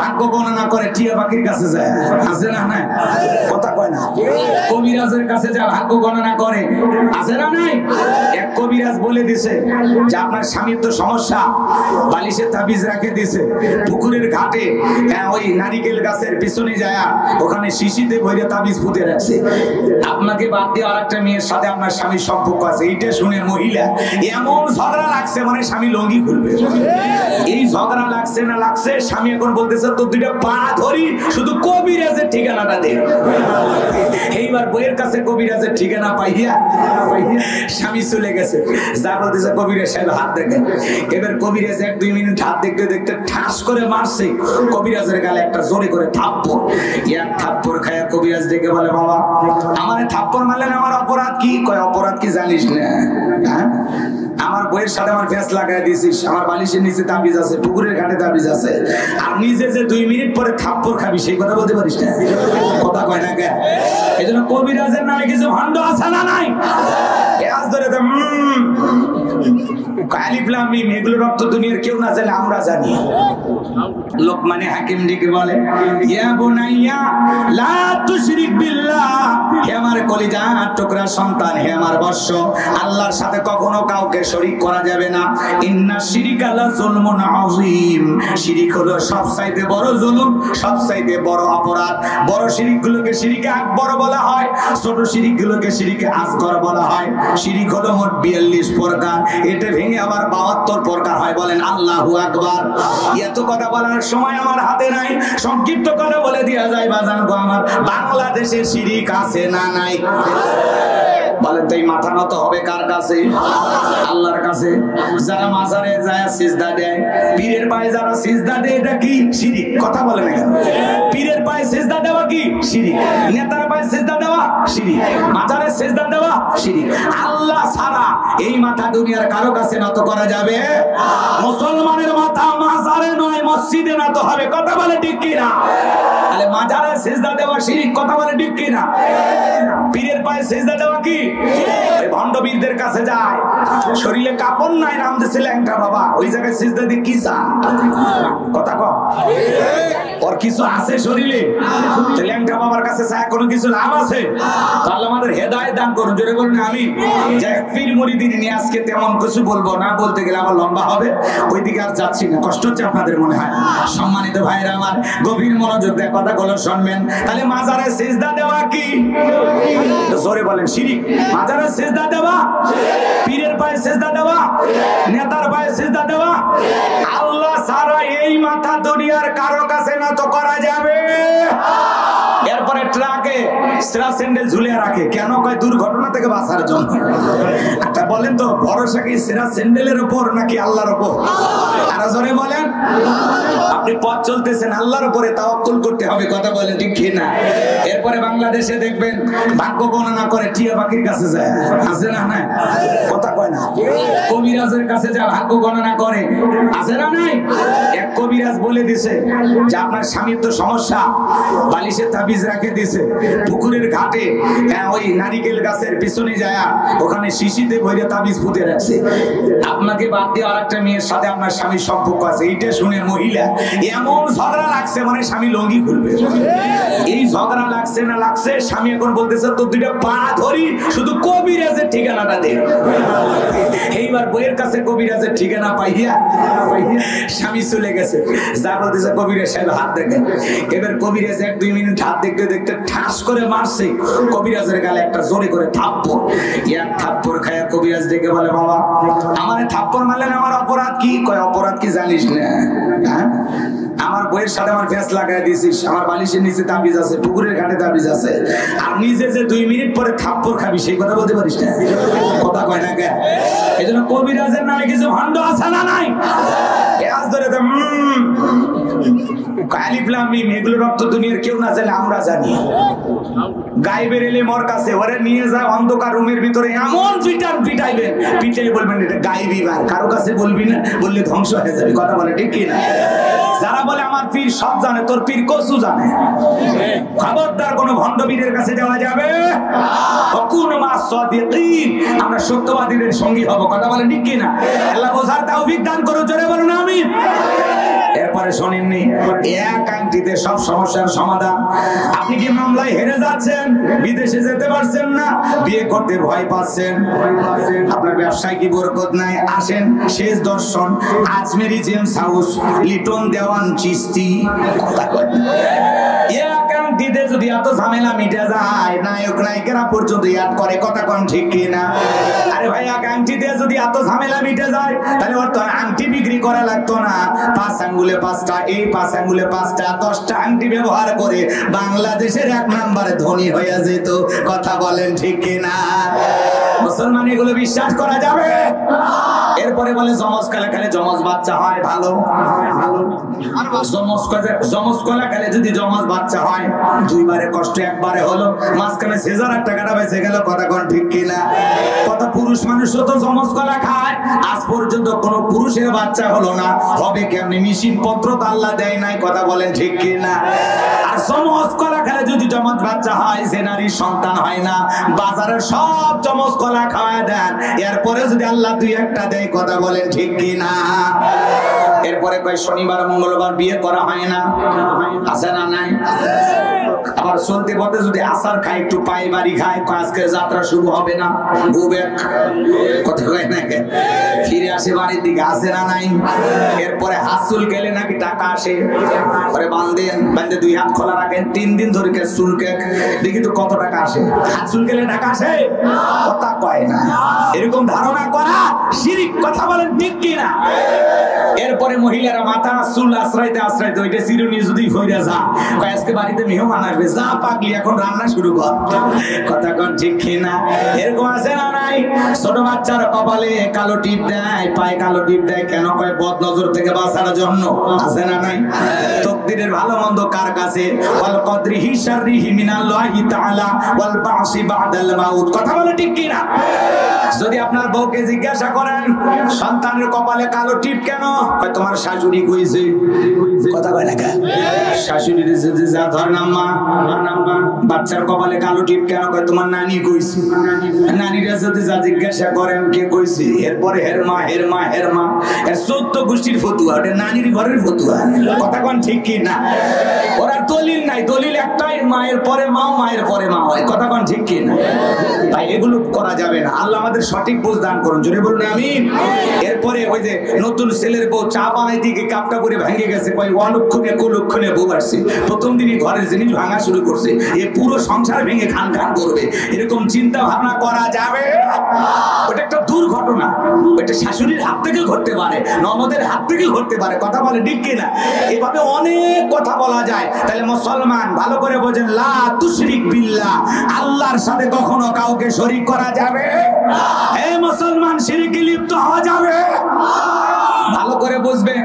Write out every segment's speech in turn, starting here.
ভাগ্য গণনা করে টিয়া পাখির কাছে যায়, আছে না নাই? কথা কয় না। কবিরাজের কাছে যা ভাগ্য গণনা করে, আছে না নাই? এক কবিরাজ বলে দিছে যে আপনার স্বামীর তো সমস্যা, বালিশের তাবিজ রাখে দিছে পুকুরের ঘাটে, ওই নারিকেল গাছের পিছনে যায় ওখানে শিশিতে ভরে তাবিজ পুঁতে রাখছে। আপনাকে বাদ দিয়ে আরেকটা মেয়ের সাথে আপনার স্বামীর সম্পর্ক আছে। এইটা শুনে মহিলা এমন ঝগড়া লাগছে, মানে স্বামী লঙ্গি খুলবে। এই ঝগড়া লাগছে না লাগছে, স্বামী এখন বলতেছে তো দুইটা পা ধরি, শুধু কবিরাজের ঠিকানাটা দে। এইবার বইয়ের কাছে কবিরাজের ঠিকানা পাইয়া স্বামী চলে গেছে। যা বলতেছে কবিরাজ সাহেব হাত দেখেন। এবার কবিরাজ 1-2 মিনিট হাত দেখতে দেখতে ঠাস করে মারছে কবিরাজের গালে একটা জোরে করে থাপ্পড়। এক থাপ্পড় খায়া কবিরাজ দেখে বলে, বাবা আমারে থাপ্পড় মারলেন, আমার অপরাধ কি? কয় অপরাধ কি জানিস না? আমার বইয়ের সাথে আমার ফেস লাগাই দিয়েছিস, আমার বালিশের নিচে তাবিজ আছে, পুকুরের ঘাটে তাবিজ আছে, আর নিজে যে 2 মিনিট পরে থাপ্পড় খাবি সেই কথা বলতে পারিস না? কথা কয় না কে? এই জন্য কবিরাজের নামে কিছু ভণ্ড আছে না নাই? এগুলোর অর্থ দুনিয়ার কেউ না জানে, আমরা জানি। লোকমানে হাকিম ডেকে বলে, ইয়া বুনাইয়া লা তুশরিক বিল্লাহ, হে আমার কলিজার টুকরা সন্তান, হে আমার বৎস, আল্লাহর সাথে কখনো কাউকে শরীক করা যাবে না। ইন্না শিরিকা লা যুলমুন আযীম, শিরিক হলো সবচাইতে বড় জুলুম, সবচাইতে বড় অপরাধ। বড় শিরিকগুলোকে শিরিকে আকবর বলা হয়, ছোট শিরিকগুলোকে শিরিকে আসগর বলা হয়। শিরিক হলো মোট 42 প্রকার, এটা ভেঙে আবার 72 প্রকার হয়। বলেন আল্লাহু আকবার। এত কথা বলার সময় আমার হাতে নাই, সংক্ষিপ্ত কথা বলে দেয়া যায় বাজান গো আমার। বাংলাদেশে শিরিক আছে না নাই? বলেন তো এই মাথা নত হবে কার কাছে? আল্লাহর কাছে। যারা মাজারে যায় সিজদা দেয়, পীরের পায়ে যারা সিজদা দেয়, এটা কি শিরিক? কথা বলে না কেন? পীরের পায়ে সিজদা দেওয়া কি শিরিক? নেতার পায়ে সিজদা দেওয়া শিরিক, মাজারে সিজদা দেওয়া শিরিক। আল্লাহ ছাড়া এই মাথা দুনিয়ার কারো কাছে নত করা যাবে? মুসলমানের মাথা মাজারে নয় মসজিদে নত হবে। কথা বলে ঠিক কি না? তাহলে মাজারে সিজদা দেওয়া শিরিক, কথা বলে ঠিক কি না? পীরের পায়ে সিজদা দেওয়া কি? ওই ভণ্ডবীরদের কাছে যায়, শরীরে কাপড় নাই, নাম দিছে ল্যাংটা বাবা, ওই জায়গায় সিজদা দিয়ে কি চান? কথা কও, ওর কিছু আছে শরীরে? ল্যাংটা বাবার কাছে চায় কোনো কিছু লাভ আছে? আল্লাহ আমাদের হেদায়েত দান করুন, জোরে বলুন আমিন। যে পীর মুরিদিন নিয়ে আজকে তেমন কিছু বলবো না, বলতে গেলে আমার লম্বা হবে, ওইদিকে আর যাচ্ছি না, কষ্ট হচ্ছে আপনাদের মনে হয়। সম্মানিত ভাইরা আমার, গভীর মনোযোগ দিয়ে কথাগুলো শুনবেন। তাহলে মাজারে সিজদা দেওয়া কি? জোরে বলেন শিরিক। মাজারে সিজদা দেওয়া, পীরের পায়ে সিজদা দেওয়া, নেতার পায়ে সিজদা দেওয়া। আল্লাহ ছাড়া এই মাথা দুনিয়ার কারো কাছে নত করা যাবে? এরপরে ট্রাকে সেরা স্যান্ডেল ঝুলিয়ে রাখে কেন? কয় দুর্ঘটনা থেকে বাঁচার জন্য। একটা বলেন তো, ভরসা কি সেরা স্যান্ডেলের উপর নাকি আল্লাহর উপর? আর জোরে বলেন। আপনি পথ চলতেছেন, আল্লাহর উপরে তাওয়াক্কুল করতে হবে। কথা বলেন ঠিক কি না? এরপরে বাংলাদেশে দেখবেন ভাগ্য গণনা করে টিয়া পাখির কাছে যায়, আছে না নাই? কথা কয় না। কবিরাজের কাছে যা ভাগ্য গণনা করে, আছে না নাই? এক কবিরাজ বলে দিছে যে আপনার স্বামীর তো সমস্যা, বালিশের তাবিজ রাখে দিছে পুকুরের ঘাটে, ওই নারিকেল গাছের পিছনে যায় ওখানে শিশিতে ভরে তাবিজ পুঁতে রাখছে। আপনাকে বাদ দিয়ে আরেকটা মেয়ের সাথে আপনার স্বামীর সম্পর্ক আছে। এইটা শুনে মহিলা এমন ঝগড়া লাগছে, মানে স্বামী লঙ্গি খুলবে। এই ঝগড়া লাগছে না লাগছে, স্বামী এখন বলতেছে তো দুইটা পা ধরি, শুধু কবিরাজের ঠিকানাটা দে। এইবার বইয়ের কাছে কবিরাজের ঠিকানা পাইয়া স্বামী চলে গেছে। যা বলতেছে কবিরাজ সাহেব হাত দেখেন। এবার কবিরাজ 1-2 মিনিট হাত দেখতে দেখতে ঠাস করে মারছে কবিরাজের গালে একটা জোরে করে থাপ্পড়। এক থাপ্পড় খায়া কবিরাজ দেখে বলে, বাবা আমারে থাপ্পড় মারলেন, আমার অপরাধ কি? কয় অপরাধ কি জানিস না? আমার বইয়ের সাথে আমার ফেস লাগাই দিয়েছিস, আমার বালিশের নিচে তাবিজ আছে, পুকুরের ঘাটে তাবিজ আছে, আর নিজে যে 2 মিনিট পরে থাপ্পড় খাবি সেই কথা বলতে পারিস না? কথা কয় না কে? এই জন্য কবিরাজের নামে কিছু ভণ্ড আছে না নাই? এগুলোর অর্থ দুনিয়ার কেউ না জানে, আমরা জানি। গায়েবের এলেমর কাছে ওরে নিয়ে যায় অন্ধকার রুমের ভিতরে, এমন পিটাইবেন, পিটাই বলবেন এটা গায়েবী বার, কারো কাছে বলবি না, বললে ধ্বংস হয়ে যাবে। কথা বলে ঠিক কি না? যারা বলে আমার পীর সব জানে, তোর পীর কসু জানে। খবরদার কোন ভণ্ড পীরের কাছে যাওয়া যাবে। আমরা সত্যবাদীদের সঙ্গী হব। কথা বলে ঠিক কি না? আল্লাহ বোঝার তৌফিক দান করুন, জোরে বলুন আমিন। এরপরে শোনেননি এক আংটিতে সব সমস্যার সমাধান। আপনি কি মামলায় হেরে যাচ্ছেন, বিদেশে যেতে পারছেন না, বিয়ে করতে ভয় পাচ্ছেন, আপনার ব্যবসায় কি বরকত নাই? আসেন শেষ দর্শন আজমেরি জেমস হাউস, লিটন দেওয়ান চিস্তি। কথা কয় দিতে যদি এত ঝামেলা মিটে যায়, নায়ক নায়িকারা পর্যন্ত ইয়াদ করে। কথা কোন ঠিক কিনা? আরে ভাই আংটি দিয়ে যদি এত ঝামেলা মিটে যায়, তাহলে ওর তো আংটি বিক্রি করা লাগতো না। 5 আঙ্গুলে 5টা, এই 5 আঙ্গুলে 5টা, 10টা আংটি ব্যবহার করে বাংলাদেশের 1 নম্বরে ধনী হয়ে যেত। কথা বলেন ঠিক কিনা? মুসলমান এগুলো বিশ্বাস করা যাবে? এরপরে বলে জমজ কলা খেলে জমজ বাচ্চা হয় ভালো। জমজ কলা খেলে যদি জমজ বাচ্চা হয়, 2 বারে কষ্ট 1 বারে হলো, মাঝখানে সিজারের টাকাটা বেঁচে গেল। কথা কোন ঠিক কিনা? কত পুরুষ মানুষও তো জমজ কলা খায়, আজ পর্যন্ত কোন পুরুষের বাচ্চা হলো না। হবে কেমনি? মেশিন পত্র তো আল্লাহ দেয় নাই। কথা বলেন ঠিক কিনা? আর জমজ কলা খেলে যদি জমজ বাচ্চা হয়, যে নারীর সন্তান হয় না, বাজারের সব জমজ কলা খাওয়া দেন, এরপরে যদি আল্লাহ 2-1টা দেয়। কথা বলেন ঠিক কিনা? এরপরে কয় শনিবার মঙ্গলবার বিয়ে করা হয় না, আছে না নাই? আবার চলতে পথে যদি আসার খায়, একটু পায়ে বাড়ি খায়, আজকে যাত্রা শুরু হবে না, বুবেক কথা কয় না, ফিরে আসে বাড়ির দিকে, আছে না নাই? এরপরে হাত চুল গেলে নাকি টাকা আসে, পরে বাঁধেন, বাঁধে 2 হাত খোলা রাখেন, 3 দিন ধরে চুলকে দেখি তো কত টাকা আসে। হাত চুল গেলে টাকা আসে? কথা কয় না। এরকম ধারণা করা শিরক। কথা বলেন ঠিক কিনা? এরপরে মহিলারা মাথা চুল আশ্রাইতে আশ্রাইতে ওইটা চিরুনি যদি হইয়া যা, আজকে বাড়িতে মেহমান আসবে, যা পাগলি এখন রান্না শুরু কর। কথা কোন ঠিক কিনা? এরকম আছে না নাই? ছোট বাচ্চার কপালে কালো টিপ দেয়, পায়ে কালো টিপ দেয়, কেন? কয় বদ নজর থেকে বাঁচার জন্য। আছে না নাই? তকদিরের ভালো মন্দ কার কাছে? ওয়াল কদরিহি শাররিহি মিনাল্লাহি তাআলা ওয়াল বাসি বাদাল মাউত। কথা বলে ঠিক কিনা? যদি আপনার বউকে জিজ্ঞাসা করেন সন্তানের কপালে কালো টিপ কেন, কয় তোমার শাশুড়ি কইছে। কথা কয় না কে? শাশুড়ির যদি যা ধর নাম্মা, বাচ্চার কপালে কালো টিপ কেন, কয় তোমার নানি কইছে। নানিরা যদি যা জিজ্ঞাসা করেন কে কইছে, এরপরে হের মা হের মা হের মা, এর 14 গোষ্ঠীর ফতুয়া, ওটা নানির ঘরের ফতুয়া। কথা কোন ঠিক কি না? ওরা দলিল নাই, দলিল একটাই, মায়ের পরে মা, মায়ের পরে মা হয়। কথা কোন ঠিক কি না? তাই এগুলো করা যাবে না। আল্লাহ আমাদের সঠিক বুঝ দান করুন, জোরে বলুন আমিন। এরপরে ওই যে নতুন ছেলের বউ চা বানাইতে গিয়ে কাপটা করে ভেঙে গেছে, কয় অলক্ষণে কুলক্ষণে বউ আসছে, প্রথম দিনই ঘরের জিনিস ভাঙা শুরু করছে, এ পুরো সংসার ভেঙে খান খান করবে। এরকম চিন্তা ভাবনা করা যাবে? ওটা একটা দুর্ঘটনা, ওটা শাশুড়ির হাত থেকে ঘটতে পারে, ননদের হাত থেকে ঘটতে পারে। কথা বলে ঠিক কিনা? এভাবে অনেক কথা বলা যায়। তাহলে মুসলমান ভালো করে বোঝেন, লা তুশরিক বিল্লাহ, আল্লাহর সাথে কখনো কাউকে শরীক করা যাবে না। এই মুসলমান শিরকে লিপ্ত হওয়া যাবে? ভালো করে বুঝবেন।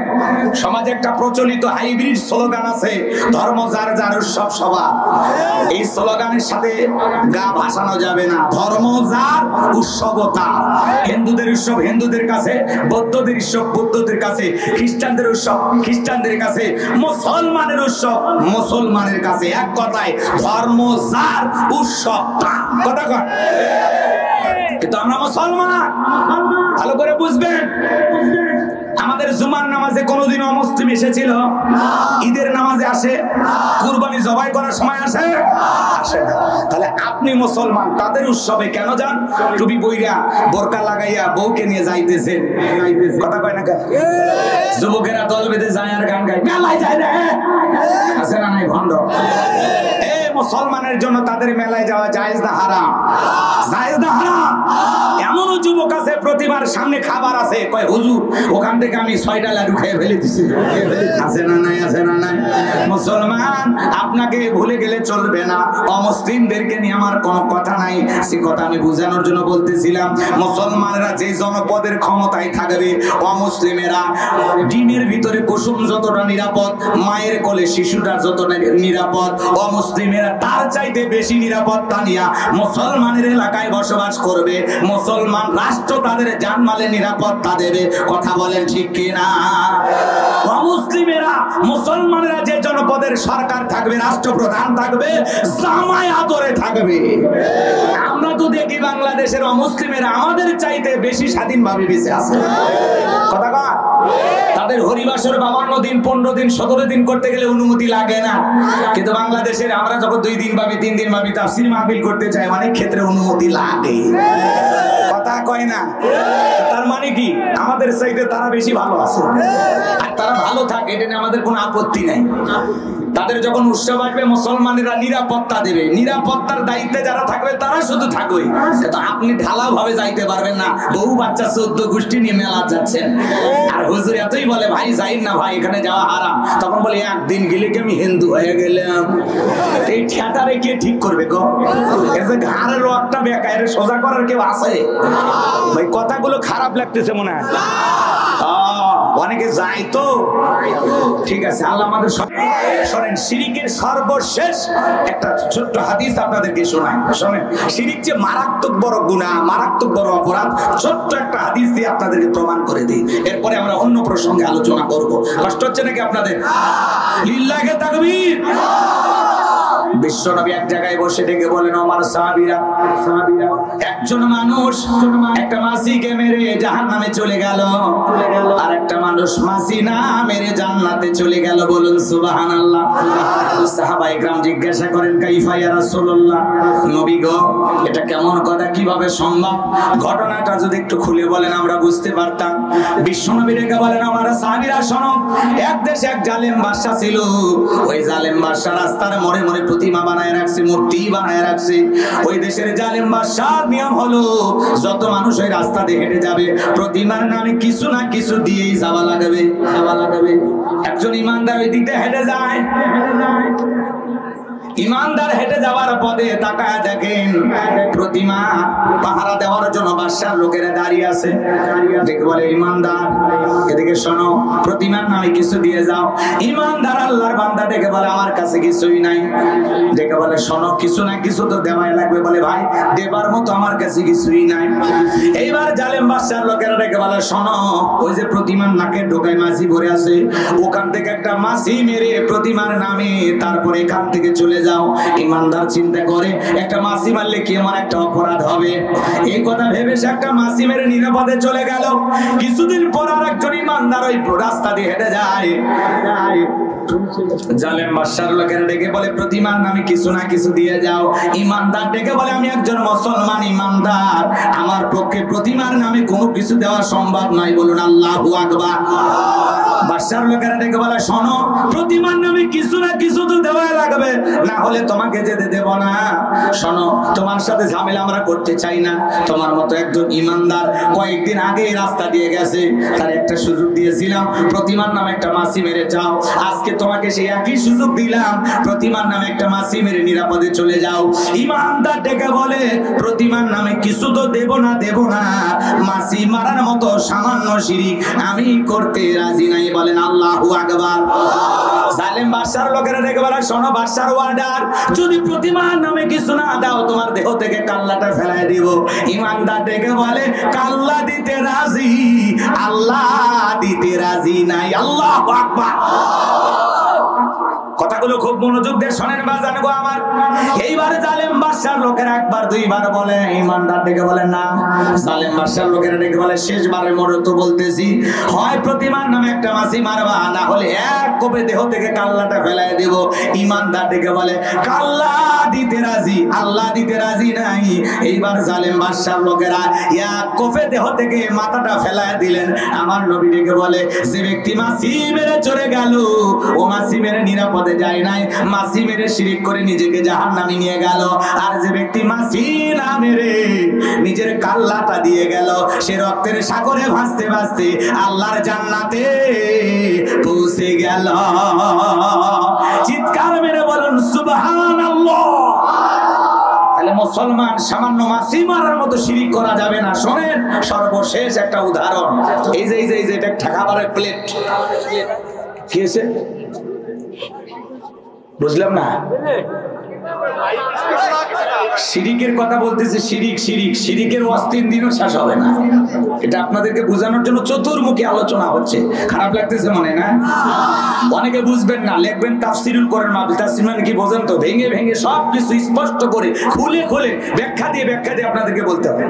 সমাজে একটা প্রচলিত হাইব্রিড স্লোগান আছে, ধর্ম যার যার উৎসব সবার। এই স্লোগানের সাথে গা ভাসানো যাবে না। ধর্ম যার, উৎসব তার। হিন্দুদের উৎসব হিন্দুদের কাছে, বৌদ্ধদের উৎসব বৌদ্ধদের কাছে, খ্রিস্টানদের উৎসব খ্রিস্টানদের কাছে, মুসলমানের উৎসব মুসলমানের কাছে। এক কথায় ধর্ম যার, উৎসব তার। কথা কন। কিন্তু আমরা মুসলমান, ভালো করে বুঝবেন। আমাদের জুমার নামাজে কোনোদিন অমুসলিম এসেছিল? ঈদের নামাজে আসে? কুরবানি জবাই করার সময় আসে? আসে না। তাহলে আপনি মুসলমান, তাদের উৎসবে কেন যান? টুপি বইরা বোরকা লাগাইয়া বউকে নিয়ে যাইতেছেন। কথা কয় না কেন? যুবকেরা দল বেঁধে যায় আর গান গায়, মেলায় যায় রে, আছে না নাই ভণ্ড? মুসলমানের জন্য তাদের মেলায় যাওয়া জায়েজ না হারাম? জায়েজ না হারাম? এমনও যুবক আছে প্রতিমার সামনে খাবার আছে, কয় হুজুর ওখান থেকে আমি 6টা লাড্ডু খেয়ে ফেলে দিছি। আছে না নাই? আছে না নাই? মুসলমান আপনাকে ভুলে গেলে চলবে না। অমুসলিমদেরকে নিয়ে আমার কোনো কথা নাই, সে কথা আমি বোঝানোর জন্য বলতেছিলাম। মুসলমানরা যে জনপদের ক্ষমতায় থাকবে, অমুসলিমেরা ডিমের ভিতরে কুসুম যতটা নিরাপদ, মায়ের কোলে শিশুটা যতটা নিরাপদ, অমুসলিমেরা তার চাইতে বেশি নিরাপত্তা নিয়ে মুসলমানের এলাকায় বসবাস করবে। মুসলমান রাষ্ট্র তাদের জানমালের নিরাপত্তা দেবে। কথা বলেন ঠিক কিনা? অমুসলিমেরা, মুসলমানেরা যে জনপদের সরকার থাকবে, রাষ্ট্রপ্রধান থাকবে, জামায় আদরে থাকবে। আমরা তো দেখি বাংলাদেশের অমুসলিমেরা আমাদের চাইতে বেশি স্বাধীনভাবে বেঁচে আছে। কথা কয়? তাদের হরিবাসর 52 দিন 15 দিন 17 দিন করতে গেলে অনুমতি লাগে না, কিন্তু বাংলাদেশের আমরা যখন 2 দিন ভাবি 3 দিন ভাবি তাফসীর মাহফিল করতে চাই অনেক ক্ষেত্রে অনুমতি লাগে। কথা কয় না? তার মানে কি আমাদের চাইতে তারা বেশি ভালো আছে, আর তারা ভালো থাকে এটা নিয়ে আমাদের কোনো আপত্তি নাই। তাদের যখন উৎসব আসবে মুসলমানেরা নিরাপত্তা দেবে, নিরাপত্তার দায়িত্বে যারা থাকবে তারা শুধু থাকবে, তো আপনি ঢালাও ভাবে যাইতে পারবেন না। বহু বাচ্চা 14 গোষ্ঠী নিয়ে মেলা যাচ্ছেন, আর হুজুর এতই বলে ভাই যাই না ভাই এখানে যাওয়া হারাম, তখন বলে একদিন গেলে কি আমি হিন্দু হয়ে গেলাম। এই ঠেটারে কে ঠিক করবে গো? এর যে ঘাড়ের রগটা বেকা, এর সোজা করার কেউ আছে ভাই? কথাগুলো খারাপ লাগতেছে মনে হয়, অনেকে যায় তো ঠিক আছে। আল্লাহ আমাদের শোনেন, শিরিকের সর্বশেষ একটা ছোট্ট হাদিস আপনাদেরকে শোনাই, শোনেন। শিরিক যে মারাত্মক বড় গুনাহ, মারাত্মক বড় অপরাধ, ছোট্ট একটা হাদিস দিয়ে আপনাদেরকে প্রমাণ করে দিই, এরপরে আমরা অন্য প্রসঙ্গে আলোচনা করব। কষ্ট হচ্ছে নাকি আপনাদের? লিল্লাহি তাকবীর। বিশ্বনবী এক জায়গায় বসে ডেকে বলেন, আমার সাহাবীরা, একজন মানুষ একটা মাছিকে মেরে জাহান্নামে চলে গেল, আর একটা মানুষ মাছি না মেরে জান্নাতে চলে গেল। বলুন সুবহানাল্লাহ। সাহাবায়ে কেরাম জিজ্ঞাসা করেন, কাইফা ইয়া রাসূলুল্লাহ, নবী গো এটা কেমন কথা, কিভাবে সম্ভব? ঘটনাটা যদি একটু খুলে বলেন আমরা বুঝতে পারতাম। বিশ্বনবী ডেকে বলেন, আমার সাহাবীরা শোনো, এক দেশে এক জালেম বাদশা ছিল। ওই জালেম বাদশা রাস্তার মোড়ে মোড়ে প্রতিমা বানায় রাখছে, মূর্তি বানায় রাখছে। ওই দেশের জালেম বাদশার নিয়ম হলো যত মানুষ ওই রাস্তা দিয়ে হেঁটে যাবে প্রতিমার নামে কিছু না কিছু দিয়েই যাওয়া লাগবে। একজন ইমানদার ওই দিকটা হেঁটে যায়, ইমানদার হেঁটে যাওয়ার পথে তাকায় দেখেন প্রতিমা পাহারা দেওয়ার জন্য বাদশার লোকেরা দাঁড়িয়ে আছে। দেখে বলে, ইমানদার এদিকে শোনো, প্রতিমার নামে কিছু দিয়ে যাও। ইমানদার আল্লাহর বান্দা ডেকে বলে, আমার কাছে কিছুই নাই। ডেকে বলে, শোনো কিছু না কিছু তো দেওয়াই লাগবে। বলে, ভাই দেবার মতো আমার কাছে কিছুই নাই। এইবার জালেম বাদশার লোকেরা ডেকে বলে, শোনো ওই যে প্রতিমার নাকের ঢোকায় মাছি ভরে আছে, ওখান থেকে একটা মাছি মেরে প্রতিমার নামে তারপরে এখান থেকে চলে যাও। ইমানদার চিন্তা করে, একটা মাছি মারলে কি আমার একটা অপরাধ হবে? এই কথা ভেবে সে একটা মাছি মেরে নিরাপদে চলে গেল। কিছুদিন পর আর একজন ইমানদার ওই রাস্তা দিয়ে হেঁটে যায়। জালেম বাদশার লোকেরা ডেকে বলে, প্রতিমার নামে কিছু না কিছু দিয়ে যাও। ইমানদার ডেকে বলে, আমি একজন মুসলমান ইমানদার, আমার পক্ষে প্রতিমার নামে কোনো কিছু দেওয়া সম্ভব নয়। বলুন আল্লাহু আকবার। বাদশার লোকেরা ডেকে বলে, শোনো প্রতিমার নামে কিছু না কিছু তো দেওয়া লাগবে, না হলে তোমাকে যেতে দেব না। শোনো তোমার সাথে ঝামেলা আমরা করতে চাই না। তোমার মতো একজন ইমানদার কয়েকদিন আগে রাস্তা দিয়ে গেছে, তার একটা সুযোগ দিয়েছিলাম, প্রতিমার নামে একটা মাছি মেরে যাও। আজকে তোমাকে সেই একই সুযোগ দিলাম, প্রতিমার নামে একটা মাছি মেরে নিরাপদে চলে যাও। ইমানদার ডেকে বলে, প্রতিমার নামে কিছু তো দেব না, মাছি মারার মতো সামান্য শিরিক আমি করতে রাজি নাই। বলেন আল্লাহু আকবার। জালেম বাদশার লোকেরা ডেকে বলে, শোনো বাদশার অর্ডার, যদি প্রতিমার নামে কিছু না দাও তোমার দেহ থেকে কাল্লাটা ফেলাই দিব। ইমানদার ডেকে বলে, কাল্লা দিতে রাজি, আল্লাহ দিতে রাজি নাই। আল্লাহু আকবার। কথাগুলো খুব মনোযোগ দিয়ে শোনেন বাজান গো আমার। এইবার জালেম বাদশার লোকেরা একবার দুইবার বলে, ইমানদার ডেকে বলে না। জালেম বাদশার লোকেরা ডেকে বলে, শেষবারের মতো তো বলতেছি, হয় প্রতিমার নামে একটা মাছি মারবা, না হলে এক কোপে দেহ থেকে কাল্লাটা ফেলাই দেব। ইমানদার ডেকে বলে, কাল্লা দিতে রাজি, আল্লাহ দিতে রাজি নাই। এইবার জালেম বাদশার লোকেরা এক কোপে দেহ থেকে মাথাটা ফেলাই দিলেন। আমার নবী ডেকে বলে, যে ব্যক্তি মাছি মেরে চলে গেল, ও মাছি মেরে নিরাপদে যায় নাই, মাছি মেরে শিরিক করে নিজেকে জাহান্নামে নিয়ে গেল। আর যে ব্যক্তি মাছি না মেরে নিজের কাল্লাটা দিয়ে গেল, সে রক্তের সাগরে ভাসতে ভাসতে আল্লাহর জান্নাতে পৌঁছে গেল। চিৎকার মেরে বলুন সুবহানাল্লাহ। তাহলে মুসলমান সামান্য মাছি মারার মতো শিরিক করা যাবে না। শোনেন সর্বশেষ একটা উদাহরণ, এই যে এটা খাবারের প্লেট কি আছে বুঝলাম না, শিরিকের কথা বলতেছে। শিরিকের অস্তিন দিনও শেষ হবে না। এটা আপনাদেরকে বোঝানোর জন্য চতুর্মুখী আলোচনা হচ্ছে। খারাপ লাগতেছে মনে না? অনেকে বুঝবেন না, লিখবেন তাফসিরুল কোরআন মাহফিল। তাফসির মানে কি বোঝেন তো? ভেঙে ভেঙে সবকিছু স্পষ্ট করে খুলে খুলে ব্যাখ্যা দিয়ে আপনাদেরকে বলতে হবে।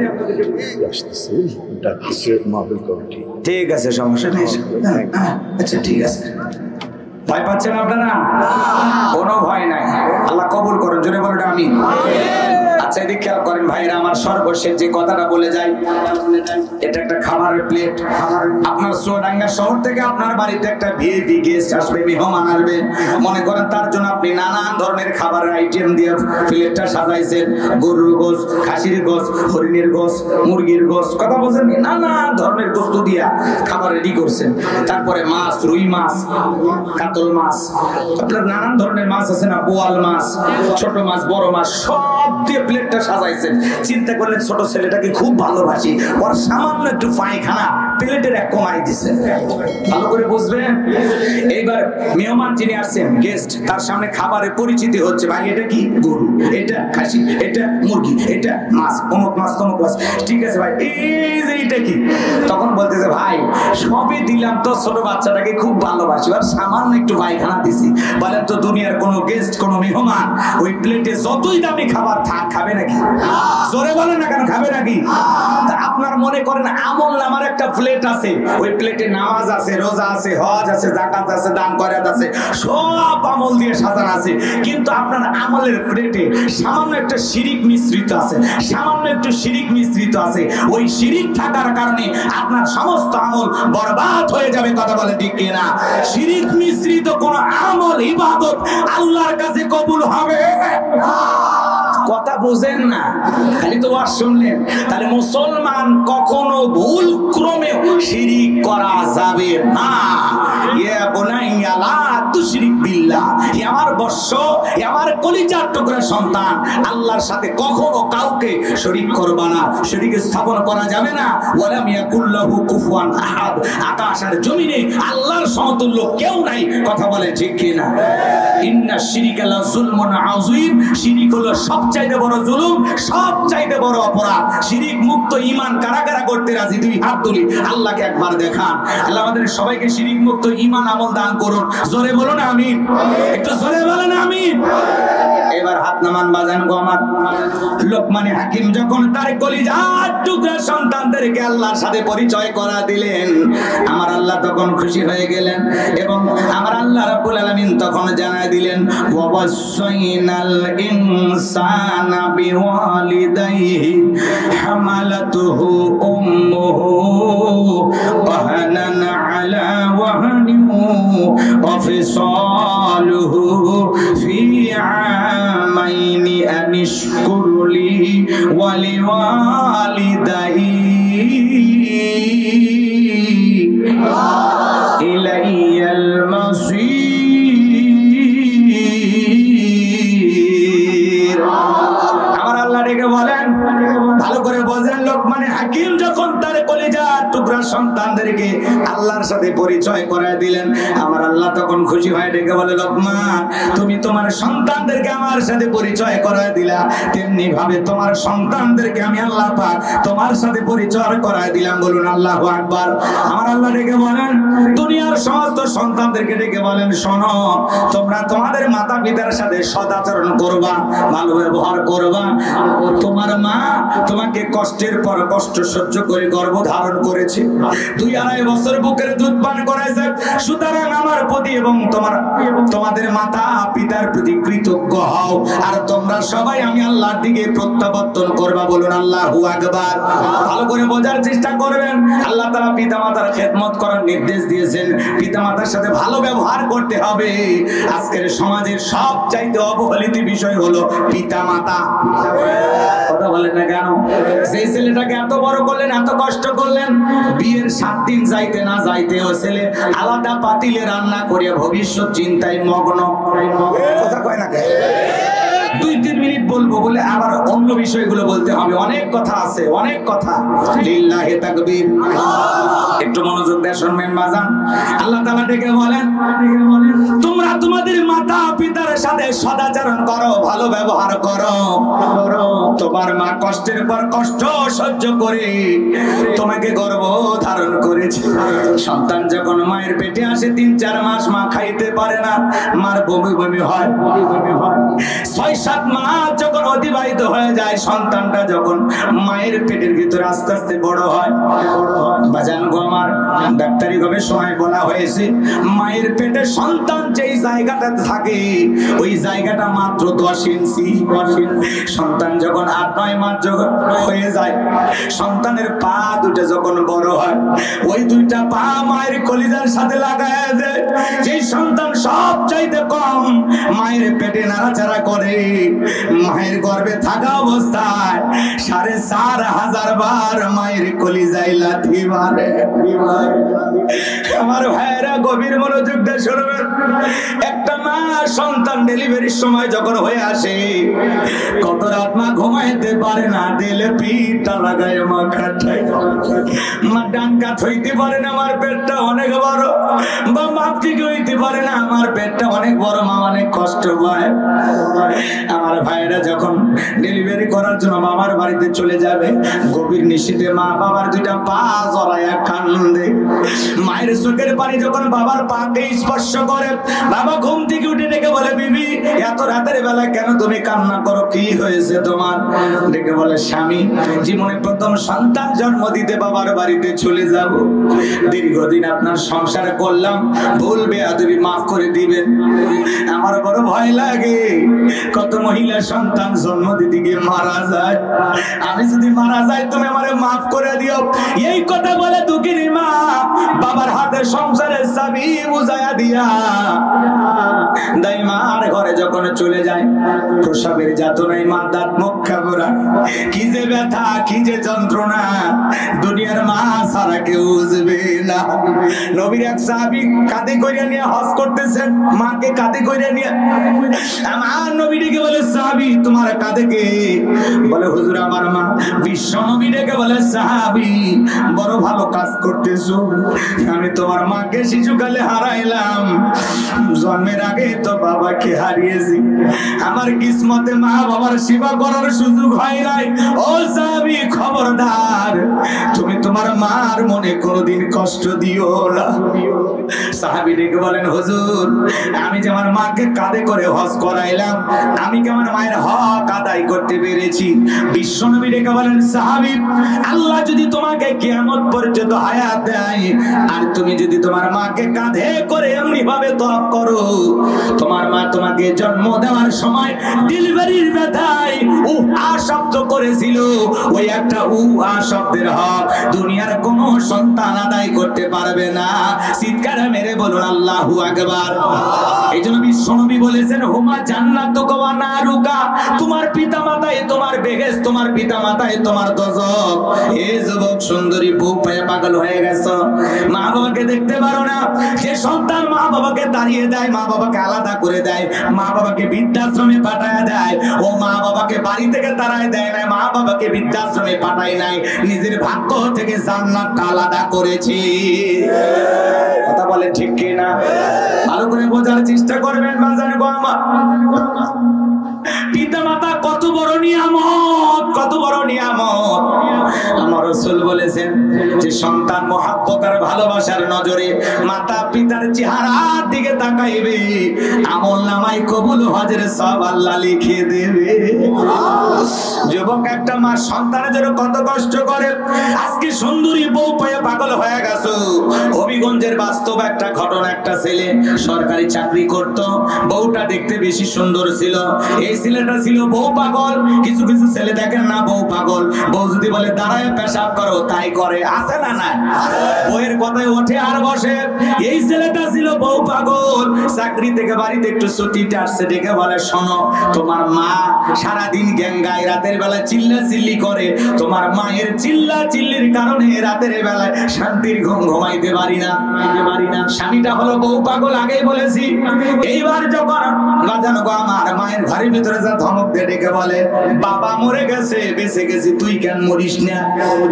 মাহফিল কমিটি। ঠিক আছে, সমস্যা নেই। আচ্ছা ঠিক আছে, ভয় পাচ্ছেন আপনারা? কোনো ভয় নাই, আল্লাহ কবুল করেন, জোরে বলেন আমিন। আচ্ছা এদিকে খেয়াল করেন ভাইরা আমার, সর্বশেষ যে কথাটা বলে যাই, এটা একটা খাবারের প্লেট। আপনার চুয়াডাঙ্গা শহর থেকে আপনার বাড়িতে একটা ভিআইপি গেস্ট আসবে, মেহমান আসবে, মনে করেন তার জন্য আপনি নানান ধরনের খাবারের আইটেম দিয়ে প্লেটটা সাজাইছেন। গরুর গোস, খাসির গোস, হরিণের গোস, মুরগির গোস, কথা বলছেন, নানান ধরনের গোস্ত দিয়া খাবার রেডি করছেন। তারপরে মাছ, রুই মাছ, কাতল মাছ, আপনার নানান ধরনের মাছ আছে না, বোয়াল মাছ, ছোট মাছ, বড় মাছ, সব দিয়ে প্লেটটা সাজাইছেন। চিন্তা করলেন ছোট ছেলেটাকে খুব ভালোবাসি, ওর সামান্য একটু পায়খানা প্লেটের এক কমাই দিচ্ছেন। ভালো করে বুঝবেন। এইবার মেহমান যিনি আসছেন, গেস্ট, তার সামনে খাবারের পরিচিতি হচ্ছে, ভাই এটা কি, গরু, এটা খাসি, এটা মুরগি, এটা মাছ, অমুক মাছ, তমুক মাছ, ঠিক আছে ভাই, এই যে এটা কি? তখন বলতেছে ভাই সবই দিলাম তো, ছোট বাচ্চাটাকে খুব ভালোবাসি, আর সামান্য একটু পায়খানা দিছি। বলেন তো দুনিয়ার কোনো গেস্ট, কোনো মেহমান ওই প্লেটে যতই দামি খাবার থাক খাবে নাকি? জোরে বলেন না কেন, খাবে নাকি? আপনার মনে করেন আমল নামার একটা প্লেট আছে, ওই প্লেটে নামাজ আছে, রোজা আছে, হজ আছে, যাকাত আছে, দান খয়রাত আছে, সব আমল দিয়ে সাজানো আছে, কিন্তু আপনার আমলের প্লেটে সামান্য একটা শিরিক মিশ্রিত আছে, সামান্য একটু শিরিক মিশ্রিত আছে। ওই শিরিক থাকার কারণে আপনার সমস্ত আমল বরবাদ হয়ে যাবে। কথা বলে ঠিক কিনা? শিরিক মিশ্রিত কোন আমল, ইবাদত আল্লাহর কাছে কবুল হবে না। কথা বুঝেন না, খালি তো ওয়াজ শুনলেন। তাহলে মুসলমান কখনো ভুল ক্রমে শিরিক করা যাবে না। ইয়া বুনাইয়া লা তুশরিক বিল্লাহ, আমার বৎস, আমার কলিজার টুকরা সন্তান, আল্লাহর সাথে কখনো কাউকে শরীক করবা না, শরীক স্থাপন করা যাবে না। ওয়ালাম ইয়াকুল্লাহু কুফুয়ান আহাদ, আকাশ আর জমিনে আল্লাহর সমতুল্য কেউ নাই। কথা বলে ঠিক কিনা? ইন্না শিরিকা লা যুলমুন আযীম, শিরিক হলো সবচাইতে বড় জুলুম, সবচাইতে বড় অপরাধ। শিরিক মুক্ত ঈমান কারা কারা করতে রাজি? দুই হাত তুলি, আল্লাহকে একবার দেখান। আল্লাহ আমাদের সবাইকে শিরিক মুক্ত ঈমান আমল দান করুন। জোরে বলুন আমিন, একটু জোরে বলেন আমিন। এবার হাত নামান বাজান গো আমার। লোকমানে হাকিম যখন তার কলিজার টুকরা সন্তানদেরকে আল্লাহর সাথে পরিচয় করা দিলেন, আমার আল্লাহ তখন খুশি হয়ে গেলেন, এবং আমার আল্লাহ রাব্বুল আলামিন তখন জানায় দিলেন, ওয়াসাইনাল ইনসানা বিওয়ালিদাইহি হামালাতুহু উম্মুহু ওয়াহানান আলা ওয়াহানিন ওয়া ফিসালুহু ফি আমাইনি আনিশকুর লি ওয়া লিওয়ালিদাইহি ইলাইয়াল মাসির। আমার আল্লাহ ডেকে বলেন, ভালো করে বোঝেন, লোকমানে হাকিম যখন তার কলিজার টুকরা সন্তানদেরকে আল্লাহর সাথে পরিচয় করায় দিলেন, আমার আল্লাহ তখন খুশি হয়ে ডেকে বলে, লোকমান তুমি তোমার সন্তানদেরকে আমার সাথে পরিচয় করায় দিলা, তেমনি ভাবে তোমার সন্তানদেরকে আমি আল্লাহ পাক তোমার সাথে পরিচয় করায় দিলাম। বলুন আল্লাহু আকবার। আমার আল্লাহ ডেকে বলেন, দুনিয়ার সমস্ত সন্তানদেরকে ডেকে বলেন, শোনো, তোমরা তোমাদের মাতা পিতার সাথে সদাচরণ করবা, ভালো ব্যবহার করবা। তোমার মা তোমাকে কষ্টের পর কষ্ট সহ্য করে গর্ভ ধারণ করেছে, 2-2.5 বছর বুকের দুধ পান করাইছে। সুতরাং আমার প্রতি এবং তোমাদের মাতা পিতার প্রতি কৃতজ্ঞ হও, আর তোমরা সবাই আমি আল্লাহর দিকে প্রত্যাবর্তন করবা। বলুন আল্লাহু আকবার। ভালো করে বোঝার চেষ্টা করবেন, আল্লাহ তাআলা পিতামাতার খেদমত করার নির্দেশ দিয়েছেন, পিতামাতার সাথে ভালো ব্যবহার করতে হবে। আজকের সমাজের সবচাইতে অবহেলিত বিষয় হলো পিতামাতা। কথা বলেন না কেন? সেই ছেলেটাকে এত বড় করলেন, এত কষ্ট করলেন, বিয়ের 7 দিন যাইতে না যাইতে ও ছেলে আলাদা পাতিলে রান্না করে ভবিষ্যৎ চিন্তায় মগ্ন। কথা কয় না কেন? 2-3 মিনিট বলবো বলে আবার অন্য বিষয়গুলো বলতে হবে, অনেক কথা আছে, অনেক কথা। লিল্লাহি তাকবীর। একটু মনোযোগ দিয়ে শুনবেন বাজান। আল্লাহ তাআলা ডেকে বলেন, তোমরা তোমাদের মাতা পিতার মার সাথে সদাচরণ করো, ভালো ব্যবহার করো। তোমার মা কষ্টের পর কষ্ট সহ্য করে তোমাকে গর্ভ ধারণ করেছে। সন্তান যখন মায়ের পেটে আসে ৩-৪ মাস মা খাইতে পারে না, মার বমি বমি হয়। ৬-৭ মাস যখন অতিবাহিত হয়ে যায়, সন্তানটা যখন মায়ের পেটের ভিতরে আস্তে আস্তে বড় হয়, বাজান গো আমার, ডাক্তারি গবেষণায় বলা হয়েছে মায়ের পেটে সন্তান যেই জায়গাটাতে থাকে ওই জায়গাটা মাত্র 10 ইঞ্চি। সন্তান যখন ৮-৯ মাস যখন হয়ে যায়, সন্তানের পা দুটো যখন বড় হয়, ওই দুইটা পা মায়ের কলিজার সাথে লাগায় দেয়। যেই সন্তান সব চাইতে কম মায়ের পেটে নাড়াচাড়া করে, মায়ের গর্ভে থাকা অবস্থায় ৪,৫০০ বার মায়ের কলিজায় লাথি মারে। আমার ভাইয়েরা গভীর মনোযোগ দিয়ে শুনবেন। একটা মা সন্তান ডেলিভারির সময় যখন হয়ে আসে, কত রাত মা ঘুমাইতে পারে না, দিলে পিঠটা লাগায় মা খাটায়। মা ডান কাত হইতে পারে না, আমার পেটটা অনেক বড়, বা মাপ থেকে হইতে পারে না, আমার পেটটা অনেক বড়, মা অনেক কষ্ট পায়। আমার ভাইয়েরা যখন ডেলিভারি করার জন্য বাবার বাড়িতে চলে যাবে, গভীর নিশীথে মা বাবার দুইটা পা জড়াইয়া কান্দে। মায়ের চোখের পানি যখন বাবার পাকে স্পর্শ করে, বাবা ঘুম থেকে উঠে ডেকে বলে, বিবি এত রাতের বেলা কেন তুমি কান্না করো, কি হয়েছে তোমার? ডেকে বলে, স্বামী জীবনে প্রথম সন্তান জন্ম দিতে বাবার বাড়িতে চলে যাব, দীর্ঘদিন আপনার সংসার করলাম, ভুল বেয়াদবি মাফ করে দিবেন। আমার বড় ভয় লাগে, কত মহিলা সন্তান জন্ম দিতে গিয়ে মারা যায়, আমি যদি মারা যাই তুমি আমারে মাফ করে দিও। এই কথা বলে দুঃখিনী মা বাবার হাতে সংসারের চাবি বুঝাইয়া দিয়া দাইমার ঘরে যখন চলে যায়, প্রসবের যাতনায় মা দাঁত মুখ খাবরা, কি যে ব্যথা, কি যে যন্ত্রণা, দুনিয়ার মা ছাড়া কেউ বুঝবে না। নবীর এক সাহাবী কাঁধে কইরা নিয়ে হজ করতেছেন, মাকে কাঁধে কইরা নিয়ে। আমার নবী ডেকে বলে, সাহাবী তোমার কাঁধে কে? বলে, হুজুর আমার মা। বিশ্ব নবী ডেকে বলে, সাহাবী বড় ভালো কাজ করতেছো, আমি তোমার মাকে শিশুকালে হারাইলাম, জন্মের আগে তো বাবাকে হারিয়েছি, আমার কিসমতে মা বাবার সেবা করার সুযোগ হয় নাই। ও সাহাবী খবরদার, তুমি তোমার মার মনে কোনোদিন কষ্ট দিও না। সাহাবী ডেকে বলেন, হুজুর আমি যে আমার মাকে কাঁধে করে হজ করাইলাম, আমি কি আমার মায়ের হক আদায় করতে পেরেছি? বিশ্বনবী ডেকে বলেন, সাহাবী আল্লাহ যদি তোমাকে কিয়ামত পর্যন্ত হায়াত দেয়, আর তুমি যদি তোমার মাকে কাঁধে করে এমনি ভাবে তওয়াব করো, তোমার মা তোমাকে জন্ম দেওয়ার সময় ডেলিভারির ব্যথায় উহা শব্দ করেছিল, ওই একটা উহা শব্দের হক দুনিয়ার কোনো সন্তান আদায় করতে পারবে না। চিৎকার মেরে বলুন আল্লাহু আকবার। এই জন্য বিশ্বনবী বলেছেন, হুমা জান্নাতুকা ওয়া নারুকা, তোমার পিতা মাতায় তোমার বেহেশত, তোমার পিতা মাতায় তোমার দোজখ। হে যুবক সুন্দরী, বুক পায়ে পাগল হয়ে গেছো, মা বাবাকে দেখতে পারো না। যে সন্তান মা বাবাকে তাড়িয়ে দেয়, মা বাবাকে আলাদা করে দেয়, মা বাবাকে বৃদ্ধাশ্রমে পাঠায় দেয়, ও মা বাবাকে বাড়ি থেকে তাড়ায় দেয় না, মা বাবাকে বৃদ্ধাশ্রমে পাঠায় নাই, নিজের ভাগ্য থেকে জান্নাতটা আলাদা করেছি। কথা বলে ঠিক কি না? ভালো করে বোঝার চেষ্টা করবেন বাজার গো আমার। পিতা মাতা কত বড় নিয়ামত, কত বড় নিয়ামত। আমার রাসূল বলেছেন যে সন্তান মহব্বত আর ভালোবাসার নজরে মাতা পিতার চেহারার দিকে তাকাইবে, আমলনামায় কবুল হজের সওয়াব আল্লাহ লিখে দেবে। যুবক একটা মা সন্তানের জন্য কত কষ্ট করে। আজকে সুন্দরী বউ পেয়ে পাগল হয়ে গেছো। হবিগঞ্জের বাস্তব একটা ঘটনা, একটা ছেলে সরকারি চাকরি করত, বউটা দেখতে বেশি সুন্দর ছিল, এই ছেলেটা ছিল বউ পাগল। কিছু কিছু ছেলে দেখেন না বউ পাগল, বউ যদি বলে দাঁড়ায় পেশাব করো তাই করে, আছে না না? বউয়ের কথায় ওঠে আর বসে। এই ছেলেটা ছিল বউ পাগল, চাকরি থেকে বাড়িতে একটু ছুটিতে আসছে, ডেকে বলে, শোনো তোমার মা সারাদিন গ্যাঙ্গায়, রাতের বেলা চিল্লা চিল্লি করে, তোমার মায়ের চিল্লা চিল্লির কারণে রাতের বেলায় শান্তির ঘুম ঘুমাইতে পারি না। স্বামীটা হলো বউ পাগল, আগেই বলেছি। এইবার যখন বাজানো গো আমার মায়ের ঘরের ভিতরে যা ধমক দিয়ে ডেকে বলে, বাবা মরে গেছে, বেঁচে গেছি, তুই কেন মরিস না?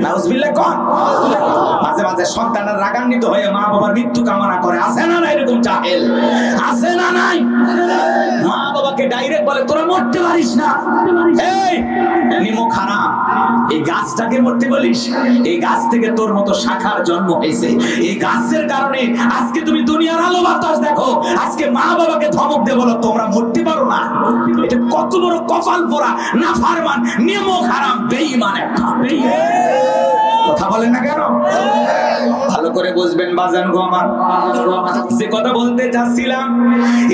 নাউজুবিল্লাহ কোন। মাঝে মাঝে সন্তানরা রাগান্বিত হয়ে মা বাবার মৃত্যু কামনা করে, আছে না না এরকম জাহেল? আছে না নাই? মা বলে তোরা মরতে পারিস না, এই নিমক হারাম, এই গাছটাকে মরতে বলিস? এই গাছ থেকে তোর মতো শাখার জন্ম হয়েছে, এই গাছের কারণে আজকে তুমি দুনিয়ার আলো বাতাস দেখো। আজকে মা বাবাকে ধমক দিয়ে বলো তোমরা মরতে পারো না, এটা কত বড় কপাল পোড়া নাফরমান নিমক হারাম বেঈমান একটা। কথা বলেন না কেন? ভালো করে বুঝবেন বাজান গো আমার, যে কথা বলতে চাচ্ছিলাম,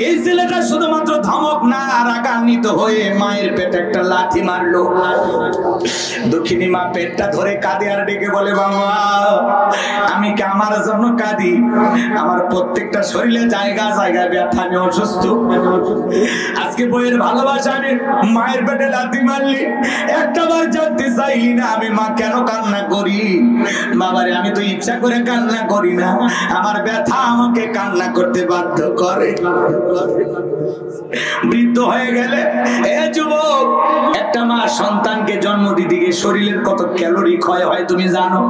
এই ছেলেটা শুধুমাত্র ধমক না রাগান্বিত হয়ে মায়ের পেটে একটা লাথি মারলো। দক্ষিণী মা পেটটা ধরে কাঁদে আর ডেকে বলে বাবা আমি কি আমার জন্য কাঁদি? আমার প্রত্যেকটা শরীরে জায়গায় জায়গায় ব্যথা, আমি অসুস্থ। আজকে বইয়ের ভালোবাসা আমি মায়ের পেটে লাথি মারলি, একটা বার জানতে চাইলি না আমি মা কেন কান্না করি? বাবারে আমি তো ইচ্ছা করে কান্না করি না, আমার ব্যথা আমাকে কান্না করতে বাধ্য করে। বৃদ্ধ হয়ে গেলে এ যুবক, একটা মা সন্তানকে জন্ম দিতে গিয়ে শরীরের কত ক্যালোরি ক্ষয় হয় তুমি জানো?